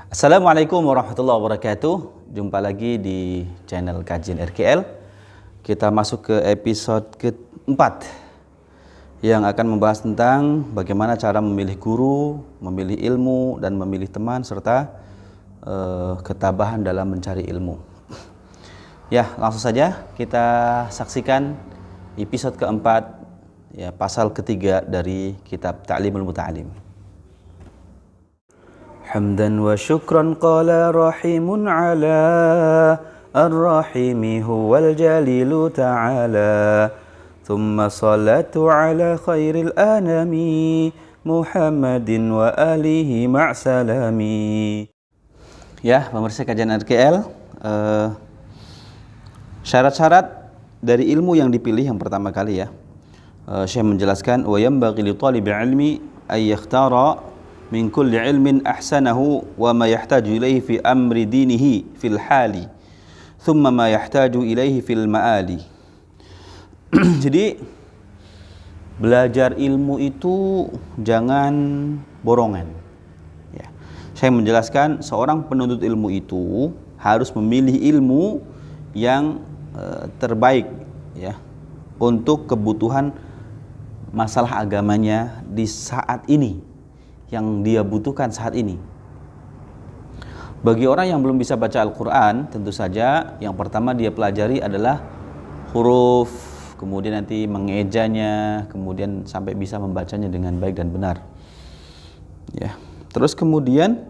Assalamualaikum warahmatullahi wabarakatuh. Jumpa lagi di channel Kajian RKL. Kita masuk ke episode keempat yang akan membahas tentang bagaimana cara memilih guru, memilih ilmu, dan memilih teman, serta ketabahan dalam mencari ilmu. Ya, langsung saja kita saksikan episode keempat, ya, pasal ketiga dari kitab Ta'limul Muta'alim. حمدا وشكرا قال رحيم على الرحيم هو الجليل تعالى ثم صلاة على خير الأنام محمد وآله مع سلامي. Ya, pemirsa kajian RKL, syarat-syarat dari ilmu yang dipilih yang pertama kali, ya, Syekh menjelaskan wa yanbaghi li talibil ilmi ay yakhtara min kulli ilmin ahsanahu wa ma yahtaju ilaihi fi amri dinihi fil hali thumma ma yahtaju ilaihi fil ma'ali. Jadi belajar ilmu itu jangan borongan, ya. Saya menjelaskan seorang penuntut ilmu itu harus memilih ilmu yang terbaik, ya, untuk kebutuhan masalah agamanya di saat ini, yang dia butuhkan saat ini. Bagi orang yang belum bisa baca Al-Quran, tentu saja yang pertama dia pelajari adalah huruf, kemudian nanti mengejanya, kemudian sampai bisa membacanya dengan baik dan benar, ya. Terus kemudian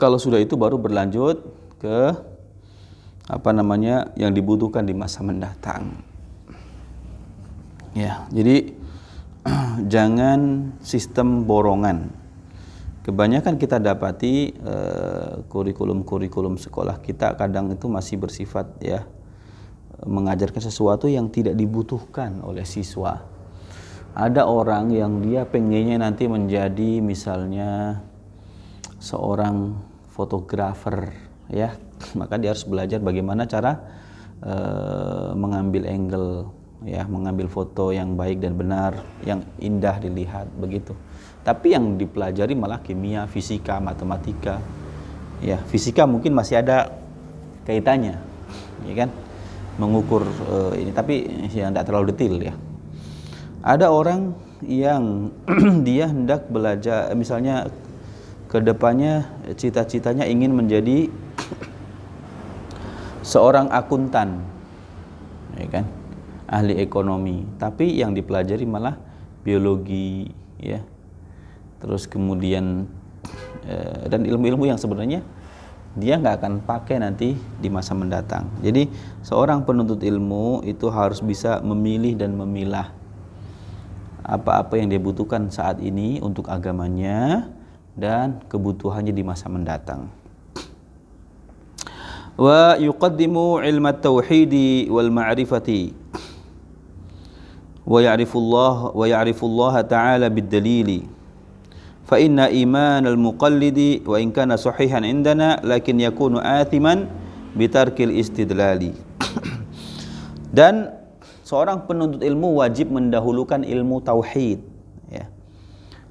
kalau sudah itu baru berlanjut ke yang dibutuhkan di masa mendatang, ya. Jadi jangan sistem borongan. Kebanyakan kita dapati kurikulum sekolah kita kadang itu masih bersifat, ya, mengajarkan sesuatu yang tidak dibutuhkan oleh siswa. Ada orang yang dia pengennya nanti menjadi misalnya seorang fotografer, ya, maka dia harus belajar bagaimana cara mengambil angle, ya, mengambil foto yang baik dan benar, yang indah dilihat, begitu. Tapi yang dipelajari malah kimia, fisika, matematika, ya. Fisika mungkin masih ada kaitannya, ya kan, mengukur ini, tapi yang tidak terlalu detail, ya. Ada orang yang dia hendak belajar, misalnya kedepannya cita-citanya ingin menjadi seorang akuntan, ya kan, ahli ekonomi, tapi yang dipelajari malah biologi, ya. Terus kemudian dan ilmu-ilmu yang sebenarnya dia nggak akan pakai nanti di masa mendatang. Jadi seorang penuntut ilmu itu harus bisa memilih dan memilah apa-apa yang dia butuhkan saat ini untuk agamanya dan kebutuhannya di masa mendatang. Wa yuqaddimu ilma at-tauhid wal ma'rifati wa ya'rifullah ta'ala bid-dalili fa inna iman al-muqallidi wa in kana sahihan indana lakin yakunu athiman bitarkil istidlali. Dan seorang penuntut ilmu wajib mendahulukan ilmu tauhid, ya,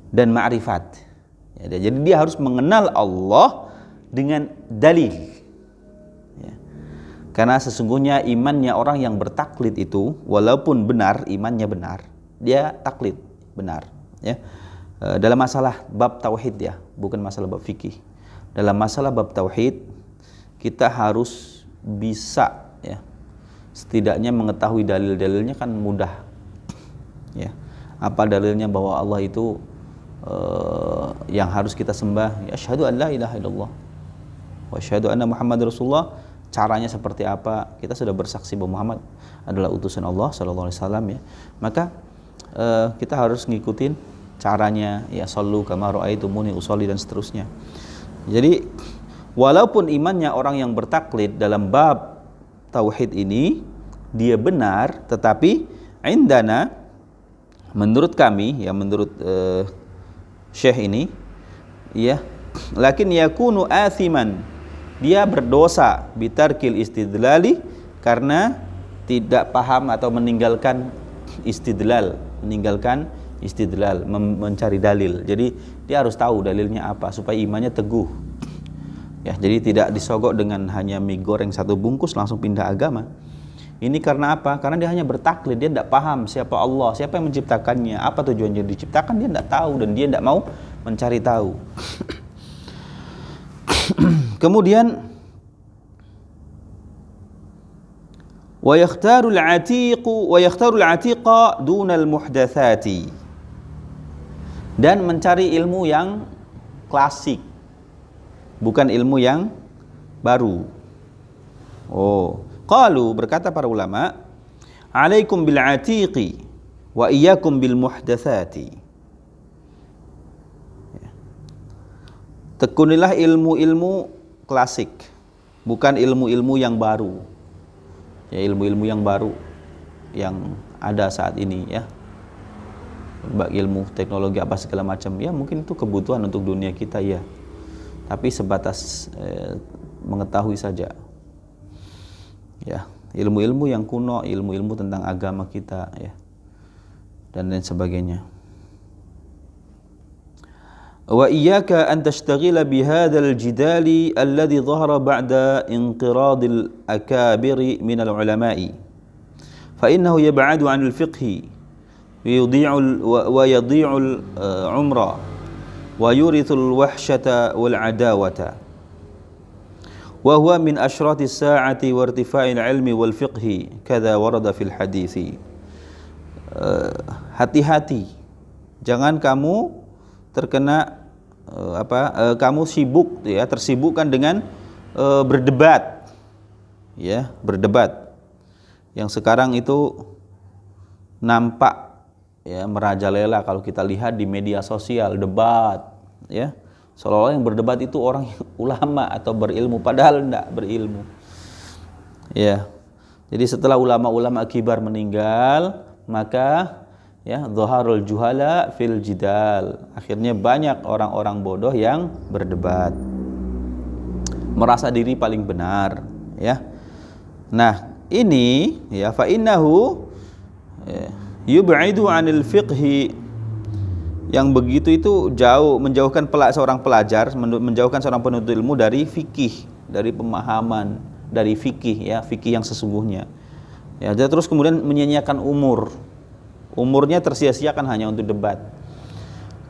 dan ma'rifat, ya. Jadi dia harus mengenal Allah dengan dalil, ya. Karena sesungguhnya imannya orang yang bertaklid itu, walaupun benar, imannya benar, dia taklid benar, ya. Dalam masalah bab tauhid, ya, bukan masalah bab fikih. Dalam masalah bab tauhid kita harus bisa, ya, setidaknya mengetahui dalil-dalilnya kan mudah, ya. Apa dalilnya bahwa Allah itu yang harus kita sembah, ya, asyhadu an la ilaha illallah wa asyhadu anna Muhammad Rasulullah. Caranya seperti apa? Kita sudah bersaksi bahwa Muhammad adalah utusan Allah sallallahu alaihi wasallam, ya. Maka kita harus ngikutin caranya, ya, sallu kama ra'aitumuni usolli dan seterusnya. Jadi walaupun imannya orang yang bertaklid dalam bab tauhid ini dia benar, tetapi indana, menurut kami, ya, menurut Syekh ini, ya, lakin yakunu athiman, dia berdosa bitarkil istidlali, karena tidak paham atau meninggalkan istidlal, meninggalkan istidlal, mencari dalil. Jadi dia harus tahu dalilnya apa supaya imannya teguh. Ya, jadi tidak disogok dengan hanya mie goreng satu bungkus langsung pindah agama. Ini karena apa? Karena dia hanya bertaklid, dia tidak paham siapa Allah, siapa yang menciptakannya, apa tujuannya diciptakan, dia tidak tahu dan dia tidak mau mencari tahu. Kemudian wa yakhtarul 'atiqa dunal muhdatsati, dan mencari ilmu yang klasik, bukan ilmu yang baru. Qalu, berkata para ulama, alaikum bil 'atiqi wa iyyakum bil muhdatsati. Tekunilah ilmu-ilmu klasik, bukan ilmu-ilmu yang baru. Ya, ilmu-ilmu yang baru yang ada saat ini, ya. Ilmu teknologi apa segala macam, ya mungkin itu kebutuhan untuk dunia kita, ya. Tapi sebatas mengetahui saja. Ya, ilmu-ilmu yang kuno, ilmu-ilmu tentang agama kita, ya, dan lain sebagainya. Wa iyyaka an tashtagila bihadzal jidali alladhi dhahara ba'da inqiradil akabiri minal ulama'i fa innahu yab'adu 'anil fiqhi wa yadhi'ul umra wa yurithul wahsyata wal adawata wa huwa min ashratis sa'ati wa irtifa'il ilmi wal fiqhi kadza warada fil hadithi. Hati-hati, jangan kamu terkena kamu sibuk, ya, tersibukkan dengan berdebat, ya, berdebat yang sekarang itu nampak, ya, merajalela kalau kita lihat di media sosial, debat, ya, seolah-olah yang berdebat itu orang yang ulama atau berilmu, padahal tidak berilmu. Ya. Jadi setelah ulama-ulama kibar meninggal, maka, ya, dhaharul juhala fil jidal. Akhirnya banyak orang-orang bodoh yang berdebat, merasa diri paling benar, ya. Nah, ini, ya, fa innahu yub'idu 'anil fiqhi, yang begitu itu menjauhkan seorang pelajar, menjauhkan seorang penuntut ilmu dari fikih, dari pemahaman dari fikih, ya, fikih yang sesungguhnya. Ya, terus kemudian menyia-nyiakan umurnya tersia-siakan hanya untuk debat.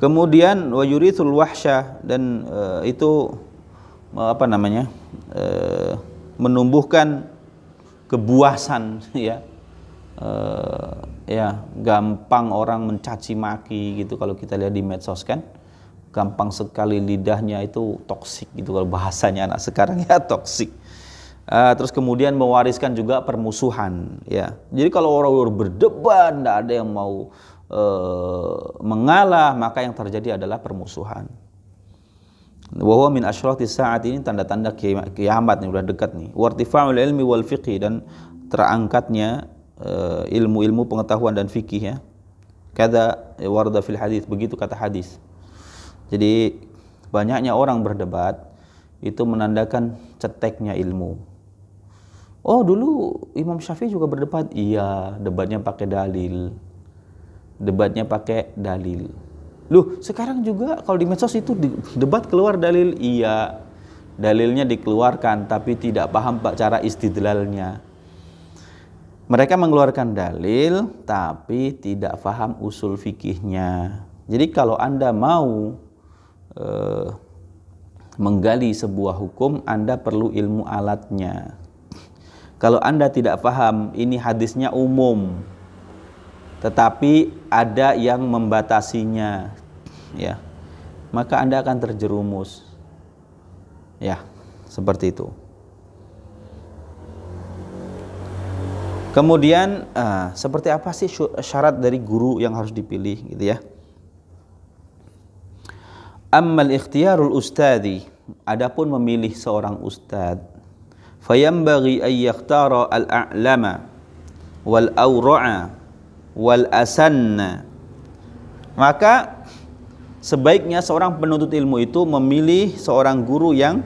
Kemudian wa yurithul wahsyah, dan itu menumbuhkan kebuasan, ya. Ya, gampang orang mencaci maki gitu kalau kita lihat di medsos, kan. Gampang sekali lidahnya itu toksik gitu kalau bahasanya anak sekarang, ya, toksik. Terus kemudian mewariskan juga permusuhan, ya. Jadi kalau orang berdebat tidak ada yang mau mengalah, maka yang terjadi adalah permusuhan. Wa huwa min asyratis saat, ini tanda-tanda kiamat nih, udah dekat nih. Wartifa'ul ilmi wal fiqhi, dan terangkatnya ilmu-ilmu pengetahuan dan fikih, ya. Kada warada fil hadis, begitu kata hadis. Jadi banyaknya orang berdebat itu menandakan ceteknya ilmu. Oh, dulu Imam Syafi'i juga berdebat. Iya, debatnya pakai dalil. Loh, sekarang juga kalau di medsos itu debat keluar dalil. Iya, dalilnya dikeluarkan tapi tidak paham cara istidlalnya. Mereka mengeluarkan dalil tapi tidak paham usul fikihnya. Jadi kalau Anda mau menggali sebuah hukum, Anda perlu ilmu alatnya. Kalau Anda tidak paham, ini hadisnya umum, tetapi ada yang membatasinya, ya, maka Anda akan terjerumus, ya, seperti itu. Kemudian seperti apa sih syarat dari guru yang harus dipilih, gitu, ya. Ammal ikhtiyarul ustadi, adapun memilih seorang ustad, fayambaghi ay yakhtara al-a'lama wal awra'a wal asanna, maka sebaiknya seorang penuntut ilmu itu memilih seorang guru yang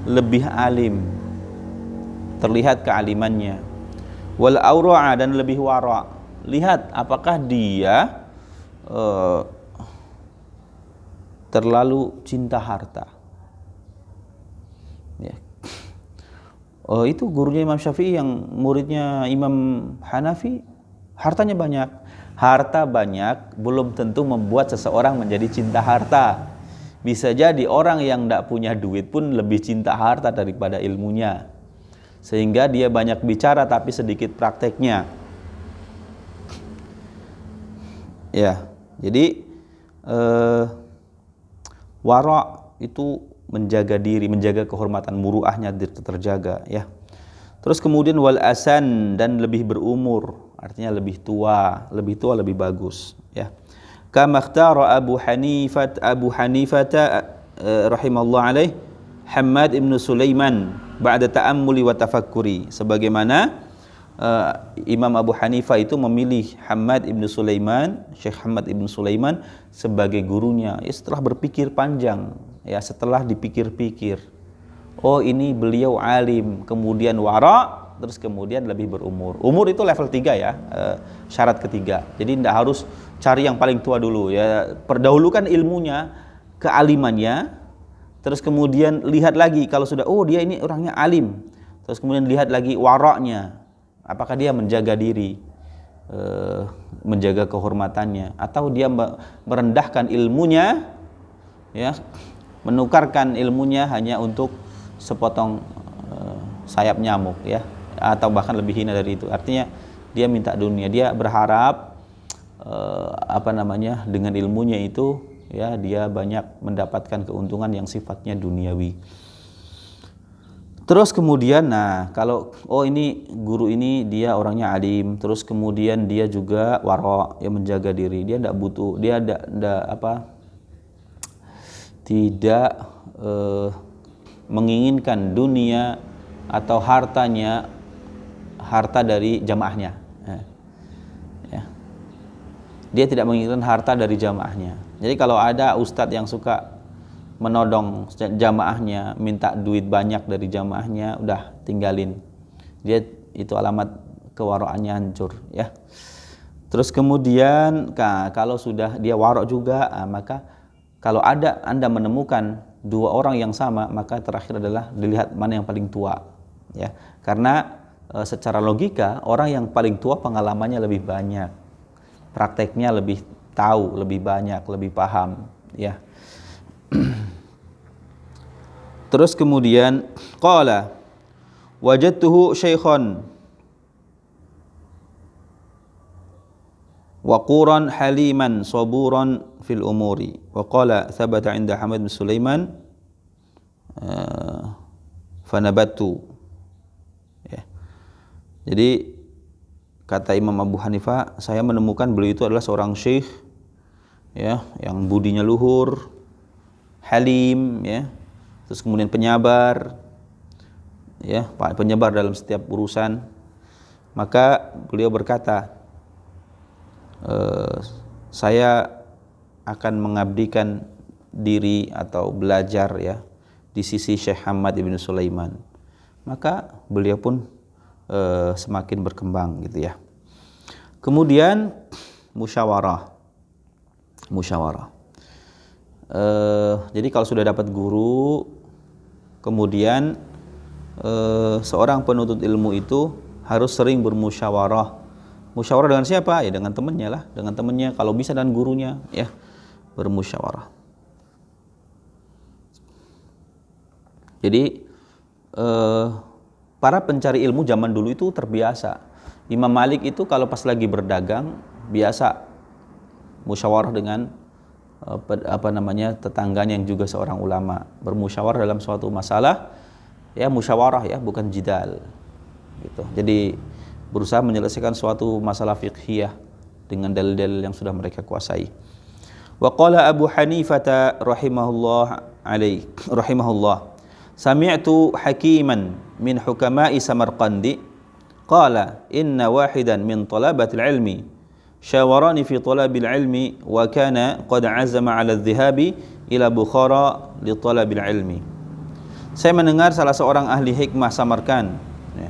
lebih alim, terlihat kealimannya, wal awra'a, dan lebih wara', lihat apakah dia eh, terlalu cinta harta. Ya. Itu gurunya Imam Syafi'i yang muridnya Imam Hanafi, hartanya banyak. Harta banyak belum tentu membuat seseorang menjadi cinta harta. Bisa jadi orang yang tidak punya duit pun lebih cinta harta daripada ilmunya, sehingga dia banyak bicara tapi sedikit prakteknya. Ya, jadi wara' itu menjaga diri, menjaga kehormatan, muruahnya terjaga, ya. Terus kemudian wal asan, dan lebih berumur, artinya lebih tua lebih bagus, ya. Kama ikhtara Abu Hanifah rahimallahu alaih Hammad ibn Sulaiman ba'da ta'ammuli wa tafakkuri, sebagaimana Imam Abu Hanifah itu memilih Hammad ibn Sulaiman, Syekh Hammad ibn Sulaiman sebagai gurunya, ya, setelah berpikir panjang, ya, setelah dipikir-pikir, oh ini beliau alim, kemudian wara, terus kemudian lebih berumur. Umur itu level 3, ya, syarat ketiga. Jadi tidak harus cari yang paling tua dulu, ya, perdahulukan ilmunya, kealimannya, terus kemudian lihat lagi kalau sudah, oh dia ini orangnya alim, terus kemudian lihat lagi waraknya, apakah dia menjaga diri, menjaga kehormatannya, atau dia merendahkan ilmunya, ya, menukarkan ilmunya hanya untuk sepotong sayap nyamuk, ya, atau bahkan lebih hina dari itu. Artinya dia minta dunia, dia berharap dengan ilmunya itu, ya, dia banyak mendapatkan keuntungan yang sifatnya duniawi. Terus kemudian, nah, kalau ini guru ini dia orangnya alim, terus kemudian dia juga wara', yang menjaga diri, dia tidak butuh, dia tidak menginginkan dunia atau harta dari jamaahnya, ya. Dia tidak menginginkan harta dari jamaahnya. Jadi kalau ada ustadz yang suka menodong jamaahnya, minta duit banyak dari jamaahnya, udah tinggalin. Dia itu alamat kewaraannya hancur, ya. Terus kemudian kalau sudah dia warok juga, maka kalau Anda menemukan dua orang yang sama, maka terakhir adalah dilihat mana yang paling tua, ya. Karena secara logika orang yang paling tua pengalamannya lebih banyak, prakteknya lebih tahu, lebih banyak, lebih paham, ya. Terus kemudian qala wajadtuhu syaikhan waquran haliman saburan fil umuri, wa qala thabata 'inda Hamad bin Sulaiman fanabattu, ya. Jadi kata Imam Abu Hanifah, saya menemukan beliau itu adalah seorang syekh, ya, yang budinya luhur, halim, ya, terus kemudian penyabar, ya, penyabar dalam setiap urusan. Maka beliau berkata, saya akan mengabdikan diri atau belajar, ya, di sisi Syekh Hammad ibn Sulaiman. Maka beliau pun semakin berkembang, gitu, ya. Kemudian musyawarah. Jadi kalau sudah dapat guru, kemudian seorang penuntut ilmu itu harus sering bermusyawarah. Musyawarah dengan siapa? Ya dengan temannya lah, dengan temannya, kalau bisa dan gurunya, ya, bermusyawarah. Jadi para pencari ilmu zaman dulu itu terbiasa. Imam Malik itu kalau pas lagi berdagang biasa musyawarah dengan tetangganya yang juga seorang ulama, bermusyawarah dalam suatu masalah, ya, musyawarah, ya, bukan jidal, gitu. Jadi berusaha menyelesaikan suatu masalah fiqhiyah dengan dalil-dalil yang sudah mereka kuasai. Wa qala Abu Hanifah rahimahullah sami'tu hakiman min hukama'i Samarqandi qala inna wahidan min talabatil ilmi syawarani fi talabil ilmi wa kana qad azama ala adh-dhahabi ila Bukhara li talabil ilmi. Saya mendengar salah seorang ahli hikmah Samarkand, ya,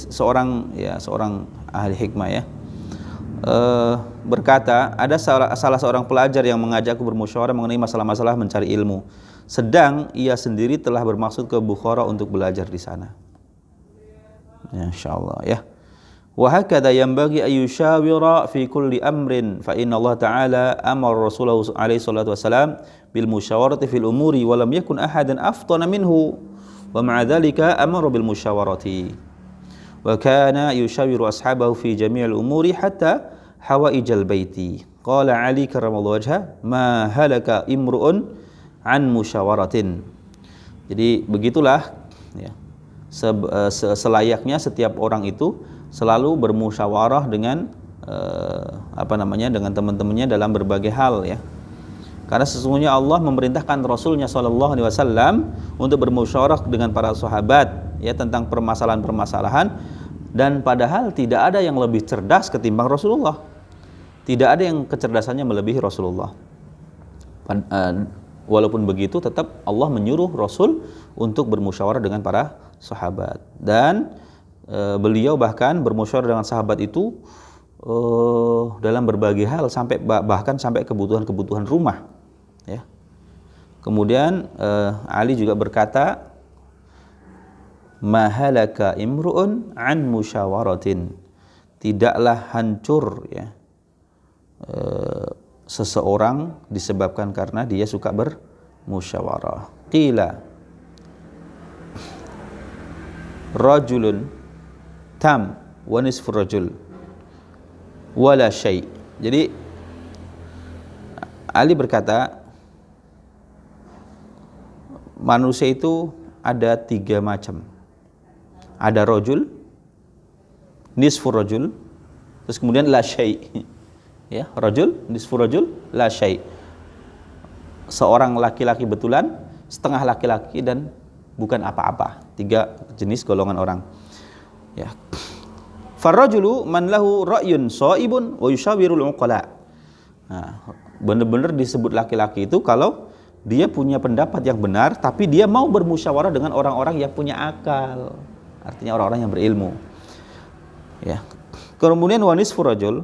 seorang ahli hikmah ya, berkata, ada salah seorang pelajar yang mengajakku bermusyawarah mengenai masalah-masalah mencari ilmu, sedang ia sendiri telah bermaksud ke Bukhara untuk belajar di sana. Ya, insyaallah ya. Wa hakadha yanbaghi an yushawira fi kulli amrin fa inna Allah Ta'ala amara Rasulullah alaihi salatu wasalam bil musyawarati fil umuri wa lam yakun ahadan aftana minhu wa ma'a dhalika amara bil musyawarati wa kana yushawiru ashabahu fi jami'il umuri hatta hawaijal baiti. Qala Ali karramallahu wajha ma halaka imru'un an musyawaratin. Jadi begitulah ya, selayaknya setiap orang itu selalu bermusyawarah dengan dengan teman-temannya dalam berbagai hal ya. Karena sesungguhnya Allah memerintahkan Rasulnya Shallallahu Alaihi Wasallam untuk bermusyawarah dengan para sahabat ya tentang permasalahan-permasalahan, dan padahal tidak ada yang lebih cerdas ketimbang Rasulullah. Tidak ada yang kecerdasannya melebihi Rasulullah. Walaupun begitu tetap Allah menyuruh Rasul untuk bermusyawarah dengan para sahabat, dan beliau bahkan bermusyawarah dengan sahabat itu dalam berbagai hal, bahkan sampai kebutuhan rumah ya. Kemudian Ali juga berkata mahalaka imru'un an musyawaratin, tidaklah hancur ya seseorang disebabkan karena dia suka bermusyawarah. Qila rajulun tam wa nisfu rajul wala syai'. Jadi Ali berkata manusia itu ada 3 macam. Ada rajul, nisfu rajul, terus kemudian la syai'. Ya, rajul, nisfu rajul, la syai'. Seorang laki-laki betulan, setengah laki-laki, dan bukan apa-apa. 3 jenis golongan orang. Ya. Farrajulu man lahu ra'yun shaibun wa yushawirul uqala. Nah, benar-benar disebut laki-laki itu kalau dia punya pendapat yang benar tapi dia mau bermusyawarah dengan orang-orang yang punya akal. Artinya orang-orang yang berilmu. Ya. Kemudian wa nisfu rajul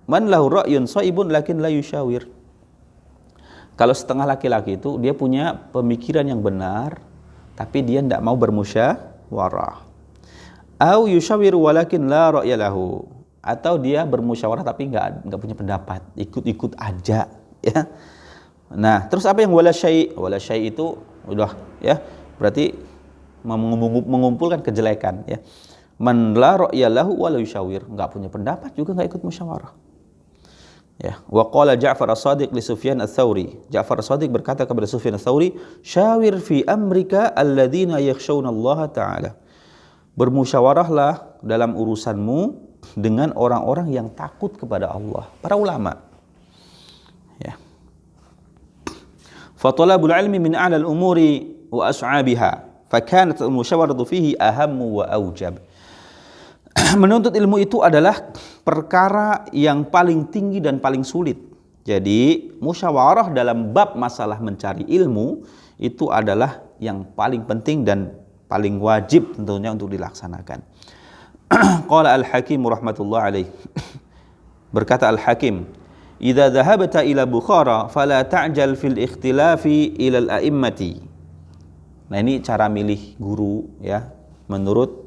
man lahu ra'yun shaibun lakin la yushawir. Kalau setengah laki-laki itu dia punya pemikiran yang benar tapi dia tidak mau bermusyawarah. Au yushawiru walakin la ra'ya lahu, atau dia bermusyawarah tapi enggak punya pendapat, ikut-ikut aja ya. Nah, terus apa yang wala syai'? Wala syai' itu udah ya, berarti mengumpulkan kejelekan ya. Man la ra'ya lahu wala yushawir, enggak punya pendapat juga enggak ikut musyawarah. Ya, wa qala Ja'far as-Shadiq li Sufyan ats-Tsauri. Ja'far as-Shadiq berkata kepada Sufyan ats-Tsauri, "Syawir fi amrika alladziina yakhshawna Allah Ta'ala." Bermusyawarahlah dalam urusanmu dengan orang-orang yang takut kepada Allah, para ulama. Ya. Fa talabul ilmi min a'la al-umuri wa as'abiha, fa kanat al-musyawaratu fihi ahammu wa aujab. Menuntut ilmu itu adalah perkara yang paling tinggi dan paling sulit. Jadi, musyawarah dalam bab masalah mencari ilmu itu adalah yang paling penting dan paling wajib tentunya untuk dilaksanakan. Qala Al-Hakim rahmatullah alaih. Berkata Al-Hakim, "Idza dhahabta ila Bukhara fala ta'jal fil ikhtilafi ila al-a'immati." Nah, ini cara milih guru ya menurut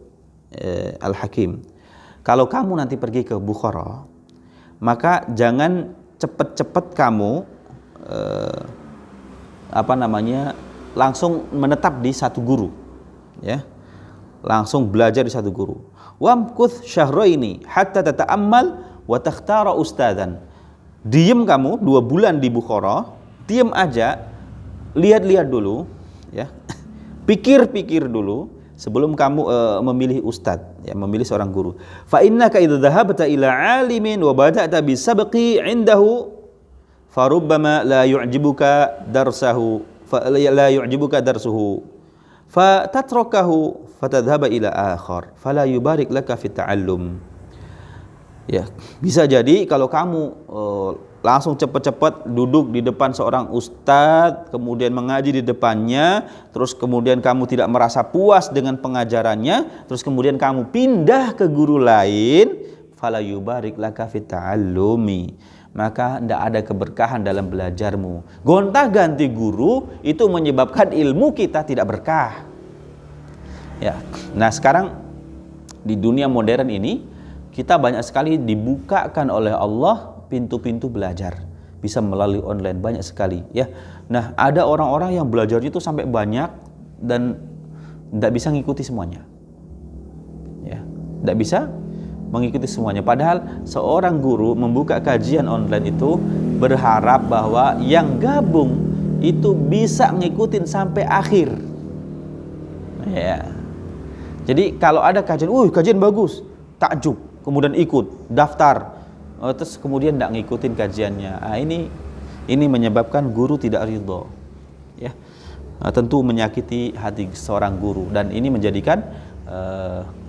Al-Hakim. Kalau kamu nanti pergi ke Bukhara, maka jangan cepat-cepat kamu langsung menetap di satu guru. Ya, langsung belajar di satu guru. Wamkuth syahraini hatta tata'ammal wa takhtara ustadzan. Diam kamu 2 bulan di Bukhara, diam aja, lihat-lihat dulu, ya. Pikir-pikir dulu sebelum kamu memilih ustadz, ya, memilih seorang guru. Fa innaka idza dhahabta ila 'alimin wa bada'ta bisabqi 'indahu farubbama la yu'jibuka darsuhu fatatrakahu fatadhhaba ila akhar fala yubarik laka fit ta'allum. Ya, bisa jadi kalau kamu langsung cepat-cepat duduk di depan seorang ustadz, kemudian mengaji di depannya, terus kemudian kamu tidak merasa puas dengan pengajarannya, terus kemudian kamu pindah ke guru lain, fala yubarik laka fit ta'allumi, maka tidak ada keberkahan dalam belajarmu. Gonta-ganti guru itu menyebabkan ilmu kita tidak berkah. Ya. Nah, sekarang di dunia modern ini kita banyak sekali dibukakan oleh Allah pintu-pintu belajar. Bisa melalui online banyak sekali, ya. Nah, ada orang-orang yang belajarnya itu sampai banyak dan tidak bisa ngikuti semuanya. Ya, tidak bisa mengikuti semuanya. Padahal seorang guru membuka kajian online itu berharap bahwa yang gabung itu bisa ngikutin sampai akhir. Ya. Jadi kalau ada kajian, kajian bagus, takjub, kemudian ikut, daftar, terus kemudian tidak ngikutin kajiannya. Nah, ini menyebabkan guru tidak ridho. Ya. Tentu menyakiti hati seorang guru, dan ini menjadikan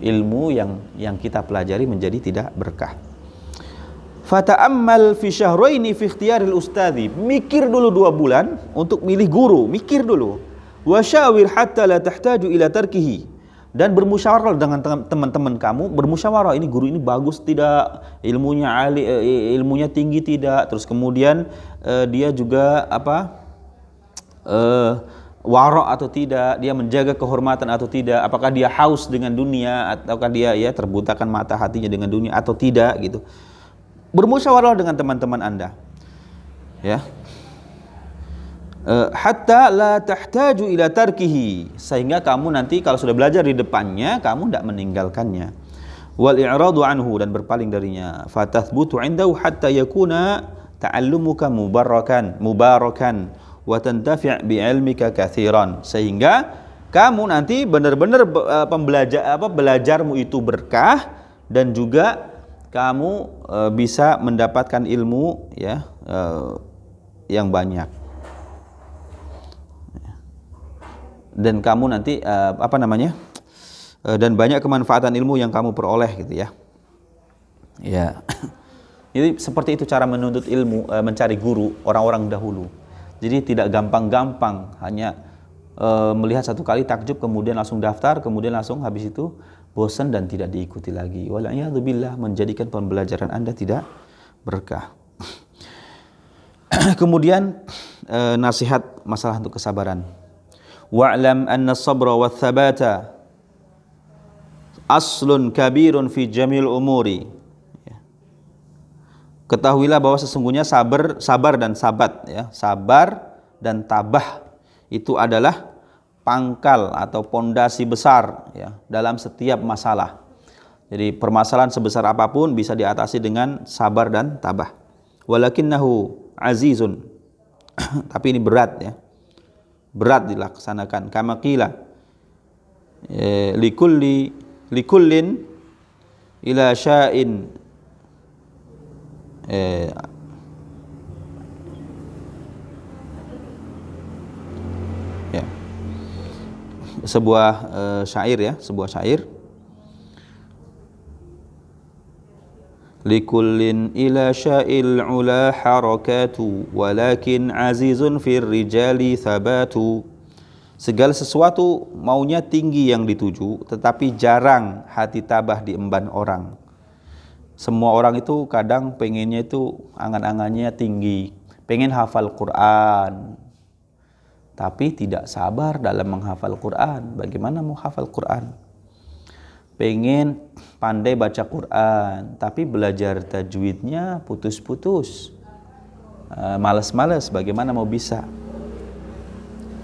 ilmu yang kita pelajari menjadi tidak berkah. Fata'ammal fi syahraini fi ikhtiyaril ustadzi. Mikir dulu 2 bulan untuk milih guru, mikir dulu. Wa syawir hatta la tahtaju ila tarkihi. Dan bermusyawarah dengan teman-teman kamu, bermusyawarah, ini guru ini bagus tidak, ilmunya tinggi tidak, terus kemudian dia juga wara' atau tidak, dia menjaga kehormatan atau tidak, apakah dia haus dengan dunia ataukah dia terbutakan mata hatinya dengan dunia atau tidak gitu. Bermusyawarah dengan teman-teman Anda. Ya. Hatta la tahtaju ila tarkihi, sehingga kamu nanti kalau sudah belajar di depannya kamu tidak meninggalkannya. Wal i'radu anhu, dan berpaling darinya. Fatathbutu 'indahu hatta yakuna ta'allumuka mubarakan wa tantafi' bi'ilmika katsiran, sehingga kamu nanti benar-benar belajarmu itu berkah dan juga kamu bisa mendapatkan ilmu yang banyak, dan kamu nanti dan banyak kemanfaatan ilmu yang kamu peroleh gitu ya. Ya. Jadi seperti itu cara menuntut ilmu, mencari guru orang-orang dahulu. Jadi tidak gampang-gampang hanya melihat satu kali takjub kemudian langsung daftar, kemudian langsung habis itu bosan dan tidak diikuti lagi. Wala'iyadzubillah, menjadikan pembelajaran Anda tidak berkah. Kemudian nasihat masalah untuk kesabaran. Wa'lam anna as-sabra wa thabata aslun kabirun fi jamil umuri. Ketahuilah bahwa sesungguhnya sabar dan sabat, ya, sabar dan tabah itu adalah pangkal atau pondasi besar, ya, dalam setiap masalah. Jadi permasalahan sebesar apapun bisa diatasi dengan sabar dan tabah. Walakinnahu azizun, tapi ini berat, ya, berat dilaksanakan. Kama qila likullin ila sya'in sebuah syair likullin ila sya'il ula harakatu walakin azizun fir rijali thabatu. Segala sesuatu maunya tinggi yang dituju, tetapi jarang hati tabah diemban orang. Semua orang itu kadang pengennya itu angan-angannya tinggi, pengen hafal Quran, tapi tidak sabar dalam menghafal Quran. Bagaimana mau hafal Quran? Pengen pandai baca Quran, tapi belajar tajwidnya putus-putus, malas-malas. Bagaimana mau bisa?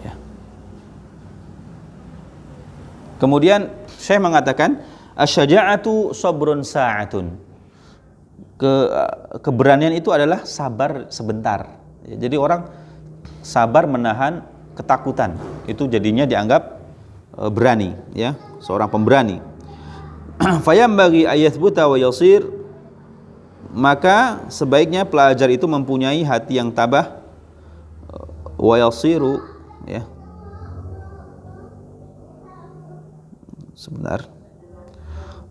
Ya. Kemudian Syekh mengatakan, asyaja'atu sabrun sa'atun. Keberanian itu adalah sabar sebentar. Jadi orang sabar menahan ketakutan, itu jadinya dianggap berani, ya, seorang pemberani. Fayambaghi ayathbuta wa yasir, maka sebaiknya pelajar itu mempunyai hati yang tabah, wa yasiru, ya. Sebentar.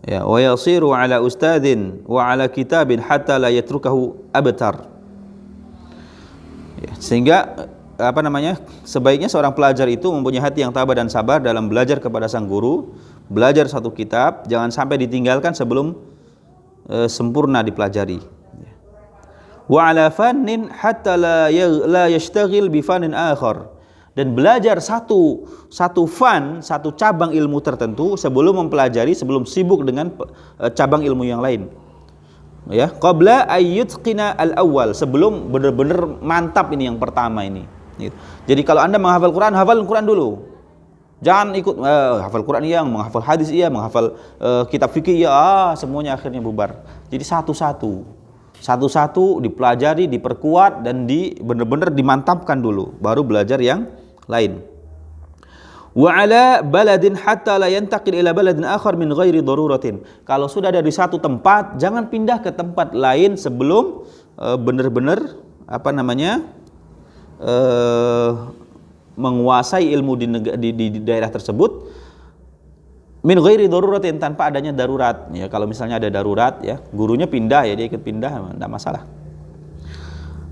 Ya, wa yasiru ala ustadin wa ala kitabin hatta la yatrukahu abtar. Ya, sehingga sebaiknya seorang pelajar itu mempunyai hati yang tabah dan sabar dalam belajar kepada sang guru, belajar satu kitab, jangan sampai ditinggalkan sebelum sempurna dipelajari. Wa ala fannin hatta la yashtaghil bi fannin akhar, dan belajar satu fan, satu cabang ilmu tertentu sebelum mempelajari, sebelum sibuk dengan cabang ilmu yang lain. Ya, qabla ayyutqina al-awwal, sebelum benar-benar mantap ini yang pertama ini. Jadi kalau Anda menghafal Quran, hafal Quran dulu. Jangan ikut hafal Quran iya, menghafal hadis iya, menghafal kitab fikih iya, semuanya akhirnya bubar. Jadi satu-satu dipelajari, diperkuat, dan benar-benar dimantapkan dulu, baru belajar yang lain. Wa ala baladin hatta la yantaqil ila baladin akhar min ghairi daruratin. Kalau sudah dari satu tempat, jangan pindah ke tempat lain sebelum benar-benar menguasai ilmu di daerah tersebut, min ghairi daruratin, tanpa adanya darurat. Ya, kalau misalnya ada darurat, ya gurunya pindah, ya dia ikut pindah, tidak masalah.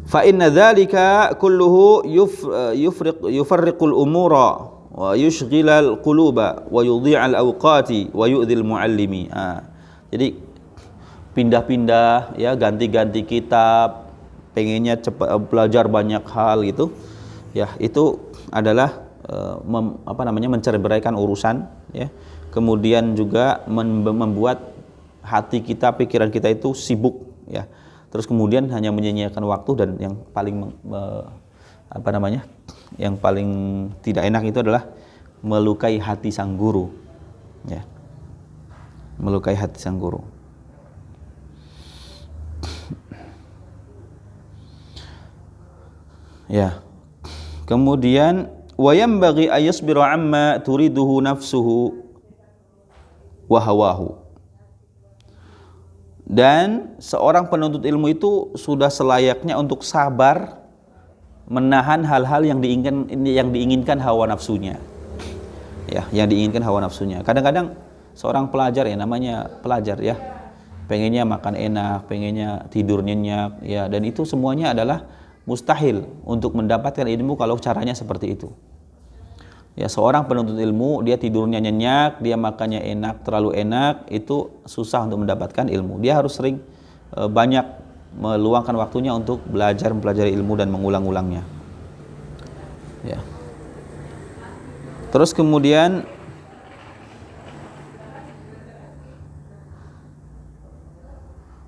Fa inna dzalika kulluhu yufarriqul umura wa yushghilal quluba wa yudhi'al awqati wa yu'dhil muallimi. Jadi pindah-pindah, ya ganti-ganti kitab, pengennya cepat belajar banyak hal gitu. Ya, itu adalah menceraikan urusan, ya. Kemudian juga membuat hati kita, pikiran kita itu sibuk, ya. Terus kemudian hanya menyia-nyiakan waktu, dan yang paling yang paling tidak enak itu adalah melukai hati sang guru, ya. Melukai hati sang guru. Ya. Kemudian wa yanbaghi ayasbiru amma turiduhu nafsuhu wa hawahu. Dan seorang penuntut ilmu itu sudah selayaknya untuk sabar menahan hal-hal yang diinginkan hawa nafsunya. Ya, yang diinginkan hawa nafsunya. Kadang-kadang seorang pelajar, ya namanya pelajar, ya, pengennya makan enak, pengennya tidur nyenyak, ya, dan itu semuanya adalah mustahil untuk mendapatkan ilmu kalau caranya seperti itu. Ya, seorang penuntut ilmu, dia tidurnya nyenyak, dia makannya enak, terlalu enak, itu susah untuk mendapatkan ilmu. Dia harus sering banyak meluangkan waktunya untuk belajar, mempelajari ilmu dan mengulang-ulangnya. Ya. Terus kemudian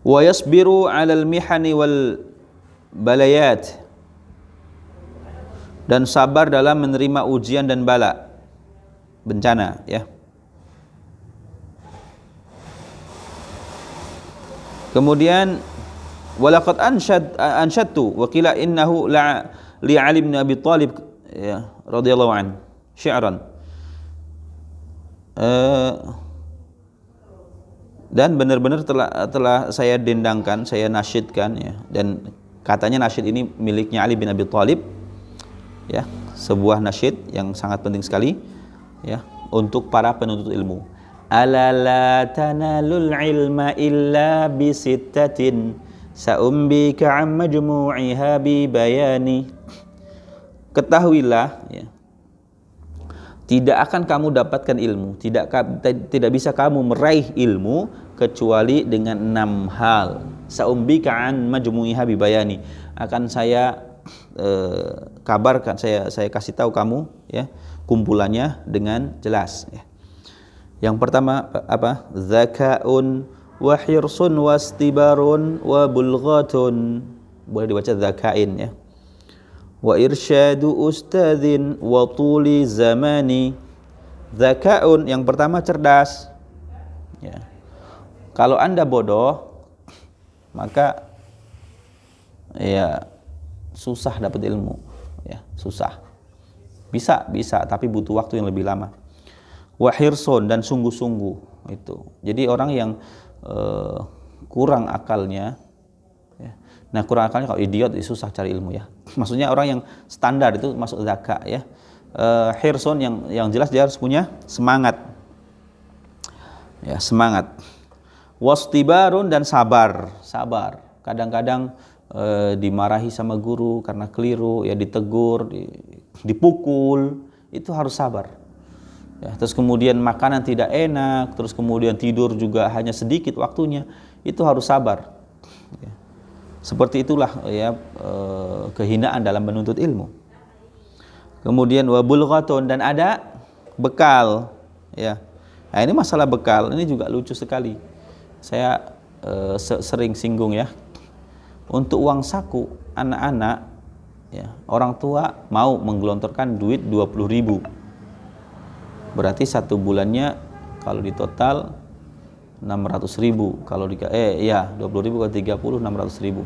wa yasbiru 'alal mihani wal balayat, dan sabar dalam menerima ujian dan bala, bencana, ya. Kemudian walaqad ansyadtu wa qila innahu li Ali bin Abi Thalib, ya, radhiyallahu an, syi'ran. Dan benar-benar telah saya dendangkan, saya nasyidkan, ya, dan katanya nasyid ini miliknya Ali bin Abi Thalib, ya, sebuah nasyid yang sangat penting sekali, ya, untuk para penuntut ilmu. Ala la tanalul ilma illa bisittatin sa'umbika 'an majmu'iha bi bayani. Ketahuilah, ya, tidak akan kamu dapatkan ilmu, tidak bisa kamu meraih ilmu kecuali dengan 6 hal. Sa'umbika 'an majmu'iha bi bayani. Akan saya kabarkan, saya kasih tahu kamu, ya, kumpulannya dengan jelas, ya. Yang pertama apa? Zaka'un wa hirsun wastibarun wa bulghatun. Boleh dibaca zaka'in, ya. Wa irsyadu ustadzin wa tuli zamani. Zaka'un, yang pertama cerdas, ya. Kalau Anda bodoh, maka ya susah dapat ilmu, ya, susah. Bisa, tapi butuh waktu yang lebih lama. Wa hirsun, dan sungguh-sungguh itu. Jadi orang yang kurang akalnya, ya. Nah, kurang akalnya, kalau idiot itu susah cari ilmu, ya. Maksudnya orang yang standar itu masuk zaka, ya. Hirsun, yang jelas dia harus punya semangat, ya, semangat. Wastibarun, dan sabar. Kadang-kadang dimarahi sama guru karena keliru, ya, ditegur, dipukul, itu harus sabar, ya. Terus kemudian makanan tidak enak, terus kemudian tidur juga hanya sedikit waktunya, itu harus sabar. Ya. Seperti itulah ya kehinaan dalam menuntut ilmu. Kemudian wa bulghatun, dan ada bekal ya. Nah, ini masalah bekal ini juga lucu sekali. Saya sering singgung ya. Untuk uang saku anak-anak ya, orang tua mau menggelontorkan duit 20.000. Berarti satu bulannya kalau di total 600.000. Kalau 20.000 kali 30 600.000.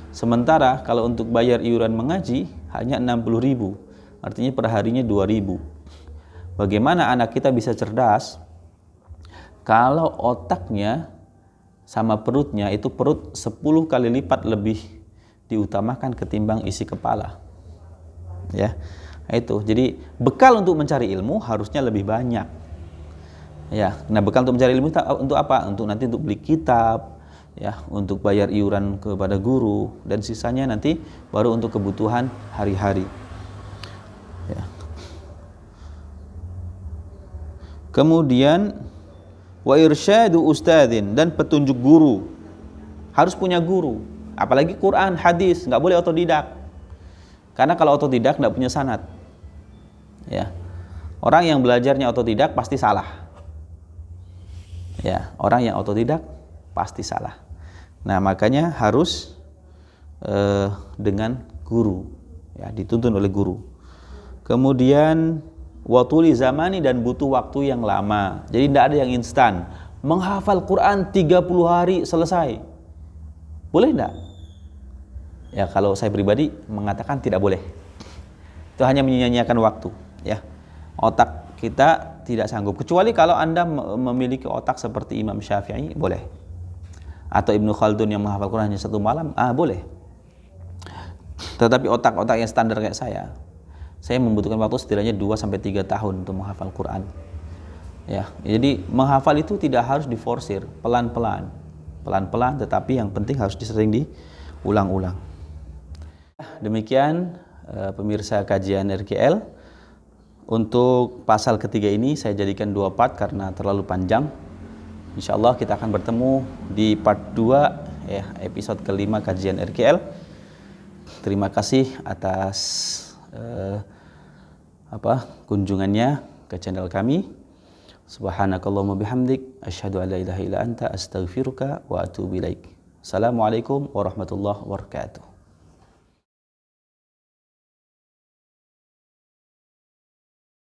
Sementara kalau untuk bayar iuran mengaji hanya 60.000. Artinya per harinya 2.000. Bagaimana anak kita bisa cerdas kalau otaknya sama perutnya itu perut 10 kali lipat lebih diutamakan ketimbang isi kepala. Ya. Itu. Jadi bekal untuk mencari ilmu harusnya lebih banyak. Ya, nah bekal untuk mencari ilmu untuk apa? Untuk nanti untuk beli kitab, ya, untuk bayar iuran kepada guru, dan sisanya nanti baru untuk kebutuhan hari-hari. Ya. Kemudian wa irsyadu ustadzin, dan petunjuk guru. Harus punya guru. Apalagi Quran, hadis, nggak boleh otodidak. Karena kalau otodidak nggak punya sanad. Ya. Orang yang belajarnya otodidak pasti salah. Ya, orang yang otodidak pasti salah. Nah, makanya harus dengan guru, ya, dituntun oleh guru. Kemudian watuli zamani, dan butuh waktu yang lama. Jadi tidak ada yang instan. Menghafal Quran 30 hari selesai. Boleh enggak? Ya, kalau saya pribadi mengatakan tidak boleh. Itu hanya menyia-nyiakan waktu, ya. Otak kita tidak sanggup, kecuali kalau Anda memiliki otak seperti Imam Syafi'i, boleh. Atau Ibnu Khaldun yang menghafal Quran hanya 1 malam, boleh. Tetapi otak-otak yang standar kayak saya membutuhkan waktu setidaknya 2-3 tahun untuk menghafal Quran. Ya, jadi menghafal itu tidak harus diforsir, pelan-pelan. Pelan-pelan, tetapi yang penting harus sering diulang-ulang. Demikian pemirsa kajian RKL. Untuk pasal ketiga ini saya jadikan 2 part karena terlalu panjang. Insya Allah kita akan bertemu di part 2 ya, episode kelima kajian RKL. Terima kasih atas kunjungannya ke channel kami. Subhanakallahumma bihamdik, asyhadu an la ilaha illa anta, astaghfiruka wa atubu ilaik. Assalamualaikum warahmatullahi wabarakatuh.